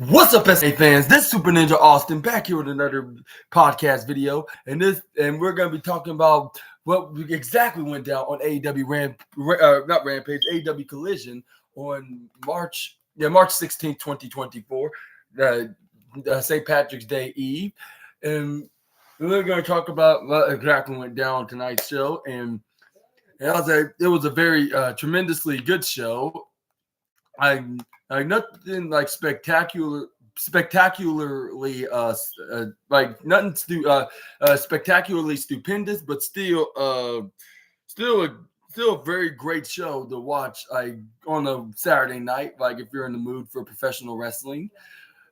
What's up, SNA fans? This is Super Ninja Austin back here with another podcast video, and we're gonna be talking about what exactly went down on AEW not Rampage, AEW Collision on March 16th, 2024, St. Patrick's Day Eve, and we're gonna talk about what exactly went down on tonight's show, and it was a very tremendously good show. I nothing like spectacularly like nothing spectacularly stupendous, but still a very great show to watch like on a Saturday night, like if you're in the mood for professional wrestling.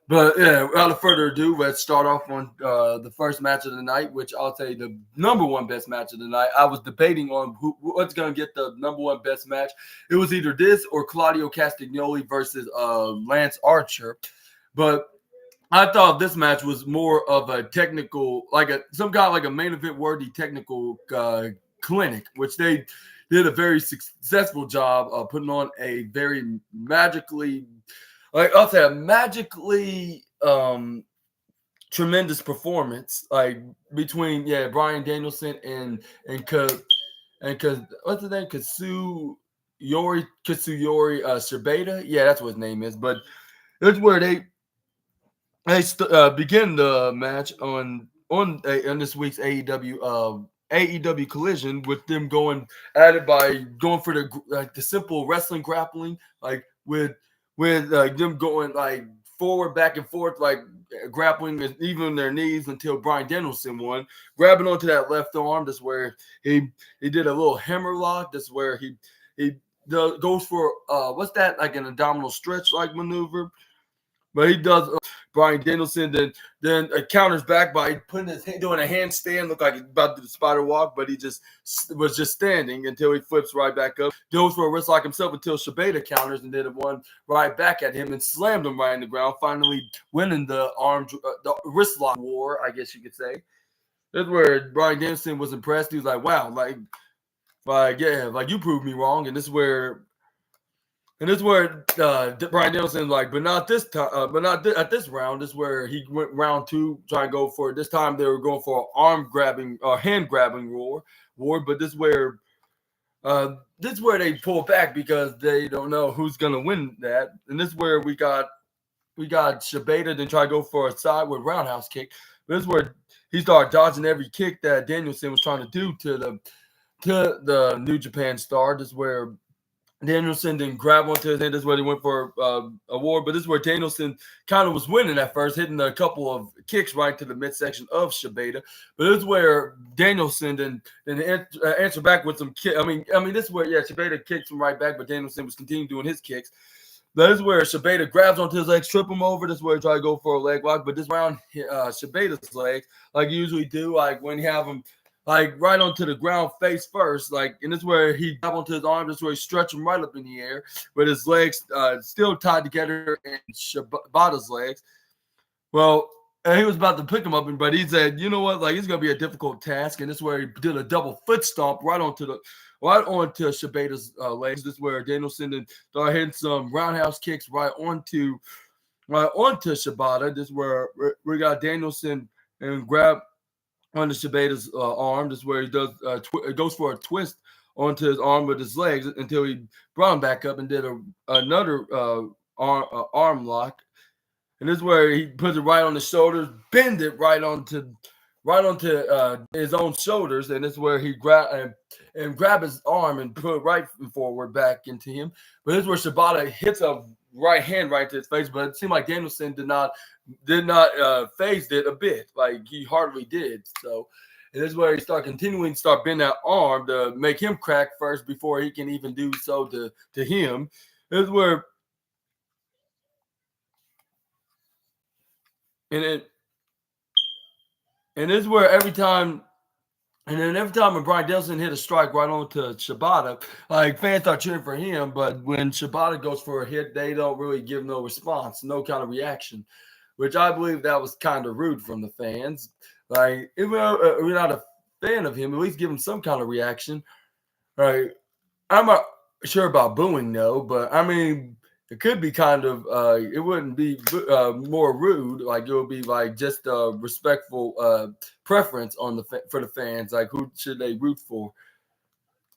But yeah, without further ado, let's start off on the first match of the night, which I'll say the number one best match of the night. I was debating on what's going to get the number one best match. It was either this or Claudio Castagnoli versus Lance Archer. But I thought this match was more of a technical, some kind of like a main event worthy technical clinic, which they did a very successful job of putting on a very magically tremendous performance, like between Bryan Danielson and what's his name, Katsuyori Shibata, that's what his name is. But that's where they begin the match on this week's AEW Collision, with them going at it by going for the simple wrestling grappling, like with them going like forward, back and forth, like grappling and even their knees until Bryan Danielson won, grabbing onto that left arm. That's where he did a little hammer lock. That's where he goes for what's that, like an abdominal stretch like maneuver. But he does Bryan Danielson, then counters back by doing a handstand, look like he's about to do the spider walk, but he was just standing until he flips right back up, goes for a wrist lock himself until Shibata counters and did one right back at him and slammed him right in the ground, finally winning the the wrist lock war, I guess you could say. That's where Bryan Danielson was impressed. He was like, wow, like you proved me wrong. And this is where Bryan Danielson but not this time, at this round. This is where he went round two, trying to go for it. This time they were going for arm grabbing, hand grabbing war. But this is where they pull back because they don't know who's gonna win that. And this is where we got Shibata then try to go for a sideward roundhouse kick. But this is where he started dodging every kick that Danielson was trying to do to the New Japan star. This is where Danielson didn't grab onto his hand. This is where he went for a war. But this is where Danielson kind of was winning at first, hitting a couple of kicks right to the midsection of Shibata. But this is where Danielson then answer back with some kick. I mean, this is where Shibata kicked him right back, but Danielson was continuing doing his kicks. That is where Shibata grabs onto his legs, trip him over. This is where he tried to go for a leg lock. But this round, Shibata's legs, like you usually do, like when you have him like right onto the ground face first, and this is where he grab onto his arm. This is where he stretch him right up in the air with his legs still tied together in Shibata's legs. Well, and he was about to pick him up, but he said, you know what, like it's gonna be a difficult task. And this is where he did a double foot stomp right onto Shibata's legs. This is where Danielson then started hitting some roundhouse kicks right onto Shibata. This is where we got Danielson and grab onto Shibata's arm. This is where he does goes for a twist onto his arm with his legs until he brought him back up and did another arm lock. And this is where he puts it right on the shoulders, bend it right onto his own shoulders, and this is where he grab his arm and put it right forward back into him. But this is where Shibata hits a right hand right to his face, but it seemed like Danielson did not phased it a bit, like he hardly did. So, and this is where he start bending that arm to make him crack first before he can even do so to him. This is where this is where every time when Bryan Danielson hit a strike right onto Shibata, like fans start cheering for him, but when Shibata goes for a hit, they don't really give no response, no kind of reaction, which I believe that was kind of rude from the fans. Like, if we're not a fan of him, at least give him some kind of reaction. Right? I'm not sure about booing, though, but I mean, it could be kind of it wouldn't be more rude, like it would be like just a respectful preference on for the fans, like who should they root for.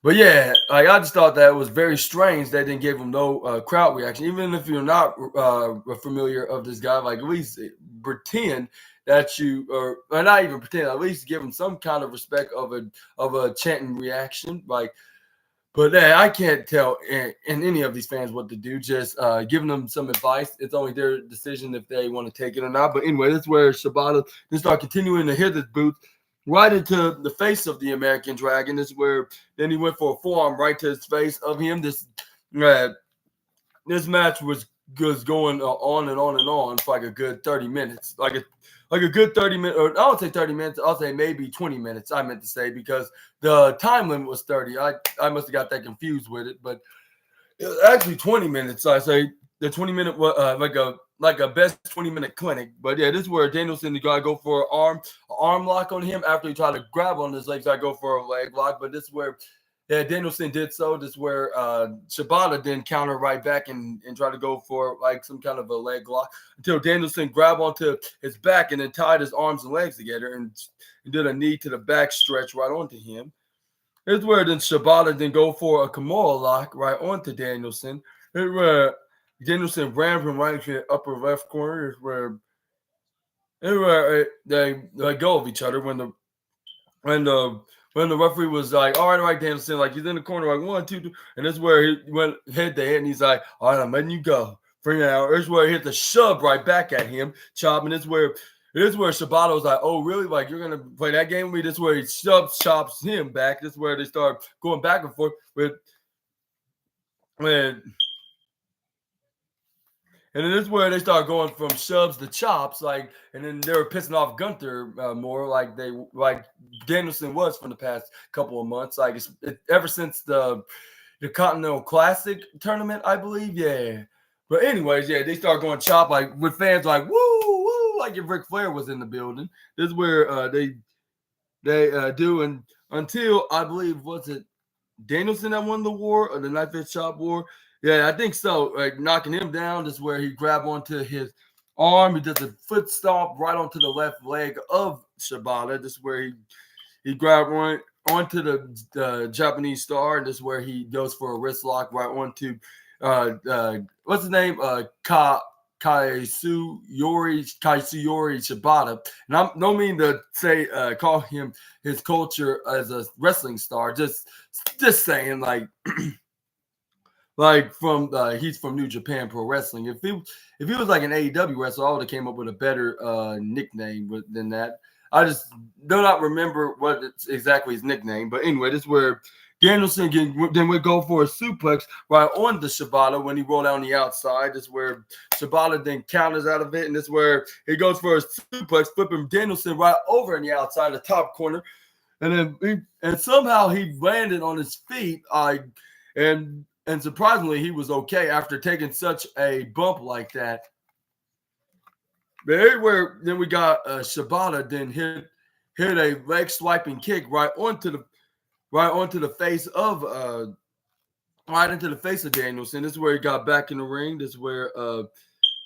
But yeah, like I just thought that was very strange they didn't give him no crowd reaction, even if you're not familiar of this guy. Like at least pretend that you, or not even pretend, at least give him some kind of respect of a chanting reaction. Like, but yeah, I can't tell in any of these fans what to do. Just giving them some advice. It's only their decision if they want to take it or not. But anyway, that's where Shibata then start continuing to hit his boots right into the face of the American Dragon. This is where then he went for a forearm right to his face of him. This match was going on and on and on for like a good 30 minutes. Like a good 30 minutes, or I would say 30 minutes. I'll say maybe 20 minutes, I meant to say, because the time limit was 30. I must have got that confused with it, but it was actually 20 minutes. I say the 20-minute like a best 20-minute clinic. But yeah, this is where Danielson got to go for an arm lock on him after he tried to grab on his legs. I go for a leg lock, but this is where Danielson did so. This is where Shibata then counter right back and try to go for like some kind of a leg lock until Danielson grabbed onto his back and then tied his arms and legs together and did a knee to the back stretch right onto him. Here's where then Shibata then go for a Kimura lock right onto Danielson. Here's where Danielson ran from right to the upper left corner. Here's where they let go of each other when the referee was like, all right, Danielson, like he's in the corner, like 1, 2, 3. And this is where he went head to head, and he's like, all right, I'm letting you go. For now, here's where he hit the shove right back at him, chopping. This is where Shibata was like, oh, really? Like, you're going to play that game with me? This is where he chops him back. This is where they start going back and forth and then this is where they start going from shoves to chops, like, and then they were pissing off Gunther more, like Danielson was for the past couple of months, like ever since the Continental Classic tournament, I believe, yeah. But anyways, yeah, they start going chop like with fans like woo woo, like if Ric Flair was in the building. This is where they do, and until I believe was it Danielson that won the war or the Night Fist Chop War. Yeah, I think so. Like knocking him down. This is where he grabbed onto his arm. He does a foot stomp right onto the left leg of Shibata. This is where he grabbed onto the Japanese star, and this is where he goes for a wrist lock right onto what's his name? Katsuyori Shibata. And I don't mean to say call him his culture as a wrestling star. Just saying like. Like from he's from New Japan Pro Wrestling. If he was like an AEW wrestler, I would have came up with a better nickname than that. I just do not remember what it's exactly his nickname. But anyway, this is where Danielson then would go for a suplex right on the Shibata when he rolled out on the outside. This is where Shibata then counters out of it, and this is where he goes for a suplex, flipping Danielson right over in the outside, the top corner, and then somehow he landed on his feet. And surprisingly, he was okay after taking such a bump like that. But everywhere, then we got Shibata then hit a leg swiping kick right onto the face of right into the face of Danielson. This is where he got back in the ring. This is where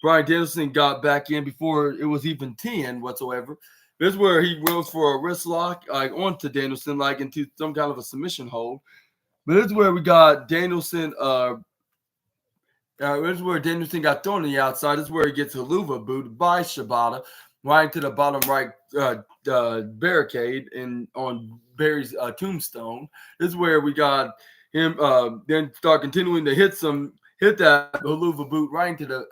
Bryan Danielson got back in before it was even 10 whatsoever. This is where he goes for a wrist lock like onto Danielson, like into some kind of a submission hold. But this is where we got Danielson. This is where Danielson got thrown on the outside. This is where he gets Helluva booted by Shibata right into the bottom right barricade on Barry's tombstone. This is where we got him then start continuing to hit that Helluva boot right into the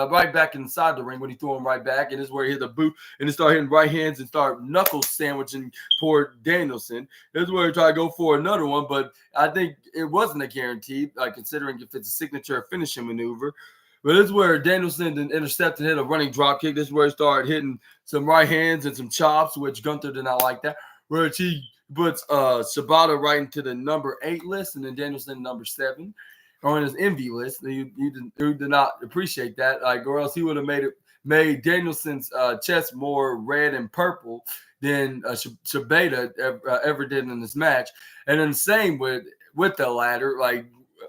right back inside the ring when he threw him right back. And this is where he hit the boot and then start hitting right hands and start knuckle sandwiching poor Danielson. This is where he tried to go for another one, but I think it wasn't a guarantee, like considering if it's a signature finishing maneuver. But this is where Danielson then intercepted and hit a running drop kick. This is where he started hitting some right hands and some chops, which Gunther did not like that. Where he puts Shibata right into the number 8 list and then Danielson number 7. On his envy list. You did not appreciate that, like, or else he would have made Danielson's chest more red and purple than Shibata ever did in this match. And then the same with the ladder, like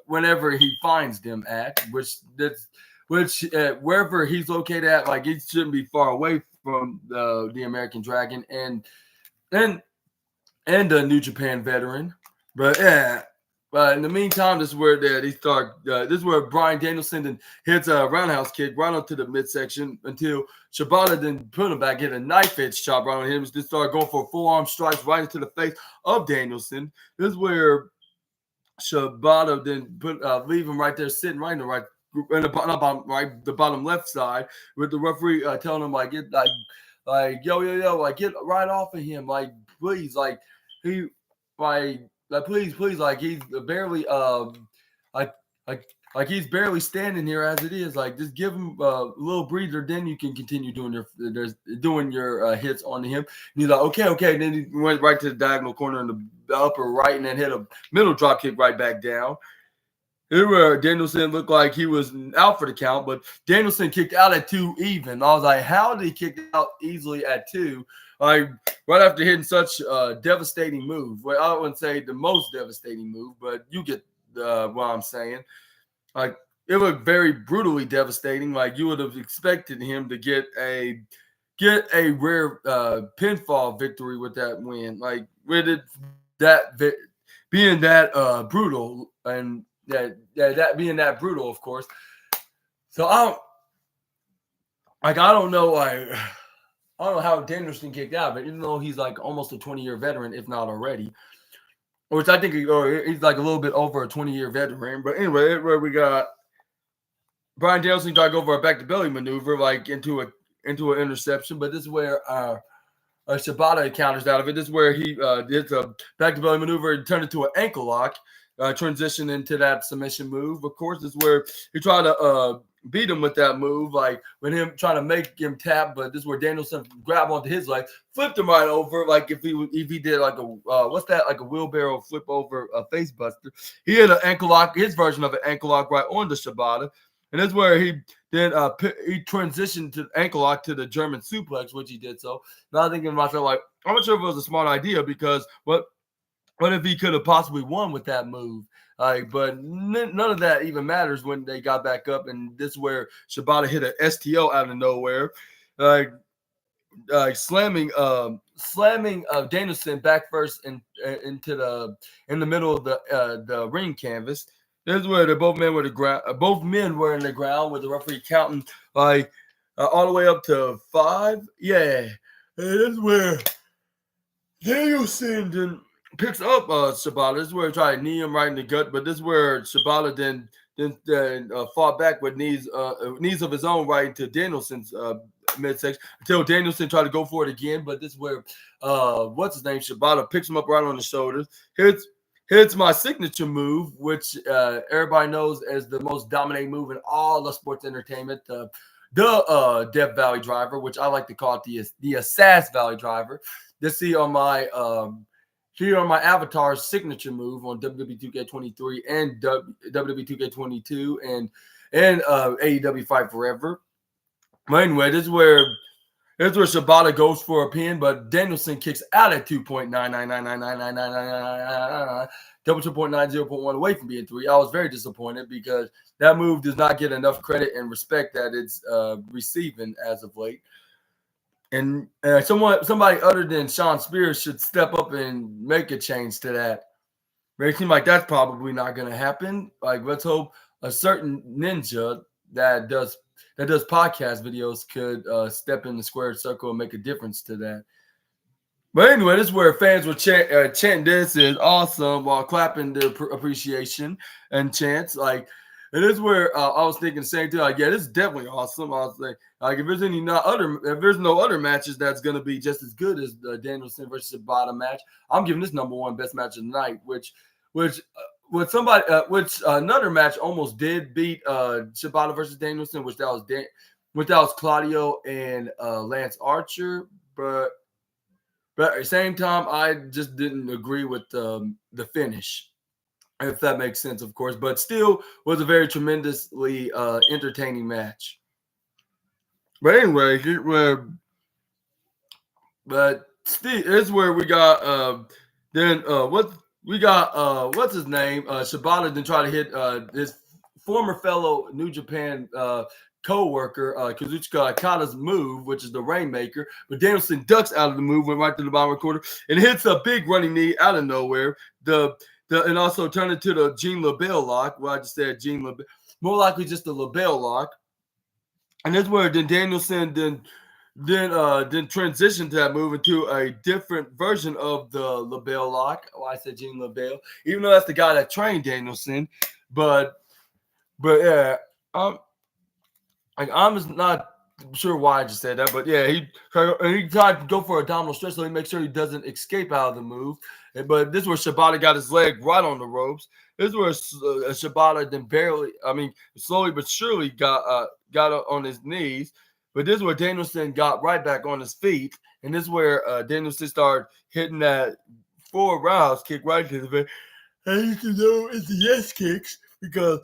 whenever he finds them at, which wherever he's located at, like he shouldn't be far away from the American Dragon and a New Japan veteran. But yeah. But in the meantime, this is where this is where Bryan Danielson then hits a roundhouse kick right onto the midsection until Shibata then put him back, hit a knife edge chop right on him, then start going for forearm strikes right into the face of Danielson. This is where Shibata then leave him right there, sitting right in the right in the bottom right, the bottom left side, with the referee telling him like get like yo, like get right off of him, like please, like he like please, like he's barely like like he's barely standing here as it is. Like just give him a little breather, then you can continue doing your hits on him. And he's like, okay. And then he went right to the diagonal corner in the upper right, and then hit a middle drop kick right back down. Here, Danielson looked like he was out for the count, but Danielson kicked out at 2 even. I was like, how did he kick out easily at 2? Like right after hitting such a devastating move. Well, I wouldn't say the most devastating move, but you get what I'm saying. Like it looked very brutally devastating. Like you would have expected him to get a rare pinfall victory with that win. Like with it being that brutal and that being that brutal, of course. So I don't know how Danielson kicked out, but even though he's like almost a 20-year veteran, if not already, which I think he's like a little bit over a 20-year veteran. But anyway, where we got Bryan Danielson tried to go for a back to belly maneuver, like into an interception. But this is where Shibata counters out of it. This is where he did a back to belly maneuver and turned it to an ankle lock. Transition into that submission move. Of course, this is where he tried to beat him with that move, like with him trying to make him tap. But this is where Danielson grabbed onto his leg, flipped him right over, like if he did like a like a wheelbarrow flip over a face buster. He had an ankle lock, his version of an ankle lock, right on the Shibata, and that's where he then he transitioned to ankle lock to the German suplex, which he did so. Now I'm thinking to myself, like, I'm not sure if it was a smart idea because what if he could have possibly won with that move? But none of that even matters when they got back up. And this is where Shibata hit an STO out of nowhere, slamming Danielson back first in the middle of the ring canvas. This is where both men were in the ground with the referee counting all the way up to 5. Yeah, and this is where Danielson then picks up Shibata. This is where he tried to knee him right in the gut, but this is where Shibata then fought back with knees of his own right into Danielson's midsection until Danielson tried to go for it again. But this is where Shibata picks him up right on the shoulders. Here's my signature move, which everybody knows as the most dominating move in all of sports entertainment, the Death Valley Driver, which I like to call it the Assassin Valley Driver. This see on my avatar's signature move on WWE 2K23 and WWE 2K22 and AEW Fight Forever. But anyway, this is where Shibata goes for a pin, but Danielson kicks out at 2.999999999, double 2.90.1 away from being 3. I was very disappointed because that move does not get enough credit and respect that it's receiving as of late. And somebody other than Sean Spears should step up and make a change to that. But it seems like that's probably not going to happen. Like, let's hope a certain ninja that does podcast videos could step in the square circle and make a difference to that. But anyway, this is where fans will chant "This is awesome" while clapping their appreciation and chants. Like, and this is where I was thinking the same thing. Like, yeah, this is definitely awesome. I was like, if there's no other matches that's gonna be just as good as the Danielson versus Shibata match, I'm giving this number one best match of the night. Which another match almost did beat Shibata versus Danielson, which that was Claudio and Lance Archer, but at the same time, I just didn't agree with the finish. If that makes sense, of course, but still was a very tremendously entertaining match. But anyway, this is where we got we got what's his name? Shibata then try to hit his former fellow New Japan co-worker Kazuchika Okada's move, which is the Rainmaker. But Danielson ducks out of the move, went right to the bottom quarter, and hits a big running knee out of nowhere. And also turned into the Gene LaBelle lock. Well, I just said Gene LaBelle. More likely just the LaBelle lock. And that's where then Danielson then transitioned to that move into a different version of the LaBelle lock. Oh, I said Gene LaBelle, even though that's the guy that trained Danielson. But yeah, I'm just not sure why I just said that. But yeah, he tried to go for a abdominal stretch, so he makes sure he doesn't escape out of the move. But this is where Shibata got his leg right on the ropes. This is where Shibata then slowly but surely got on his knees. But this is where Danielson got right back on his feet. And this is where Danielson started hitting that forward roundhouse kick right to the face. And you can know it's the yes kicks because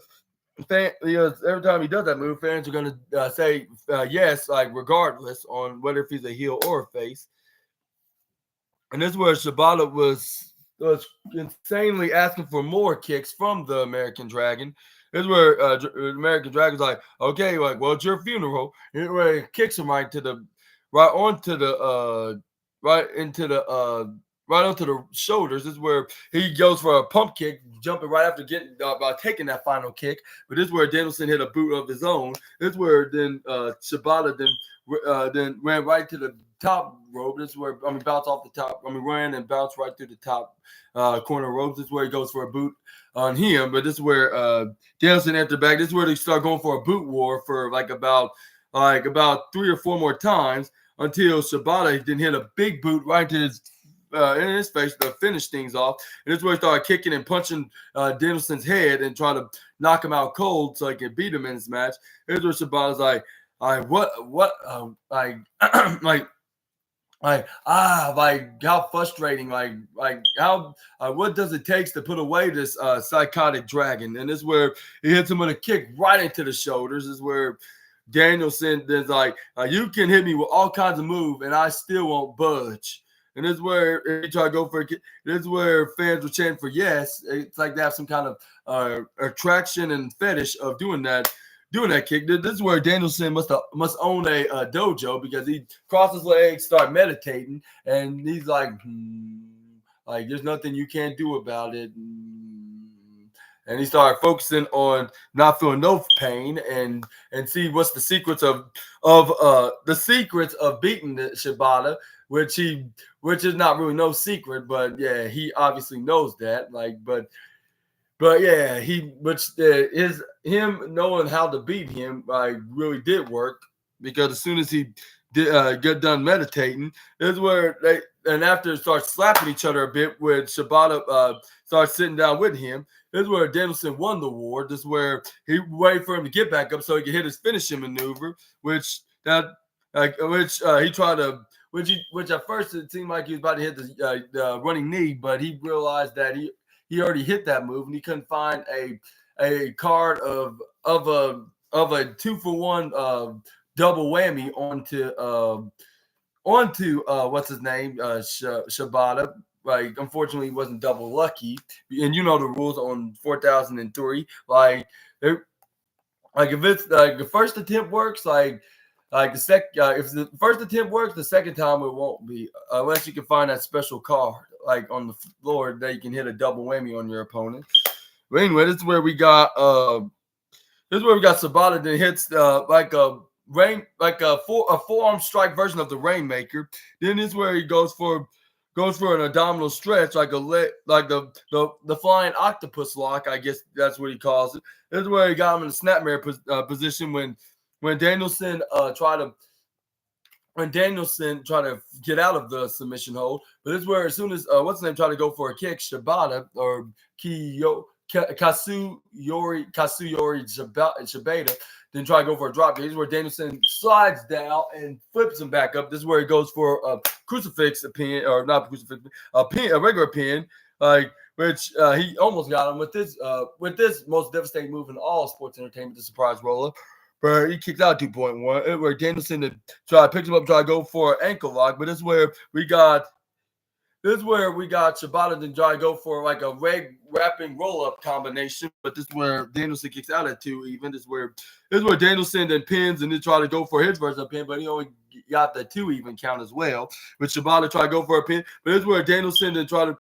every time he does that move, fans are going to say yes, like regardless on whether if he's a heel or a face. And this is where Shibata was insanely asking for more kicks from the American Dragon. This is where American Dragon's like, okay, like, well, it's your funeral. And where he kicks him right onto the shoulders. This is where he goes for a pump kick, jumping right after taking that final kick. But this is where Danielson hit a boot of his own. This is where then Shibata then ran right to the top rope. This is where bounced off the top. Ran and bounced right through the top corner ropes. This is where he goes for a boot on him. But this is where Danielson entered back. This is where they start going for a boot war for about 3 or 4 more times until Shibata then hit a big boot right to his in his face to finish things off. And this is where he started kicking and punching Danielson's head and trying to knock him out cold so he can beat him in his match. Here's where Shibata's like, how frustrating, how what does it take to put away this psychotic dragon? And this is where he hits him with a kick right into the shoulders. This is where Danielson is like, you can hit me with all kinds of moves and I still won't budge. And this is where he tried to go for a kick. This is where fans were chanting for yes. It's like they have some kind of attraction and fetish of doing that kick. This is where Danielson must own a dojo because he crossed his legs, start meditating, and he's like there's nothing you can't do about it. And he started focusing on not feeling no pain and see what's the secrets of beating the Shibata, which is not really no secret, but yeah, he obviously knows that. But yeah, him knowing how to beat him really did work because as soon as he did get done meditating, this is where after start slapping each other a bit, with Shibata starts sitting down with him. This is where Danielson won the war. This is where he waited for him to get back up so he could hit his finishing maneuver, which at first it seemed like he was about to hit the running knee, but he realized that he already hit that move and he couldn't find a card of a 2-for-1 double whammy onto what's his name Shibata. Unfortunately, he wasn't double lucky, and you know the rules on 4003. If it's the first attempt works, if the first attempt works, the second time it won't be unless you can find that special card on the floor that you can hit a double whammy on your opponent. But anyway, this is where we got Shibata that hits a forearm strike version of the Rainmaker. Then this is where he goes for an abdominal stretch, the flying octopus lock, I guess that's what he calls it. This is where he got him in a snapmare position when Danielson tried to get out of the submission hold. But this is where as soon as what's his name tried to go for a kick, Shibata or Kasuyori Shibata then try to go for a drop kick. This is where Danielson slides down and flips him back up. This is where he goes for a crucifix, a regular pin, which he almost got him with this most devastating move in all sports entertainment, the surprise roll-up. But he kicked out 2.1. Where Danielson picks him up, try to go for an ankle lock. But this is where we got This is where we got Shibata then try to go for like a leg wrapping roll-up combination, but this is where Danielson kicks out at 2 even. This is where Danielson then pins and then try to go for his version of pin, but he only got the 2 even count as well. With Shibata try to go for a pin, but this is where Danielson then try to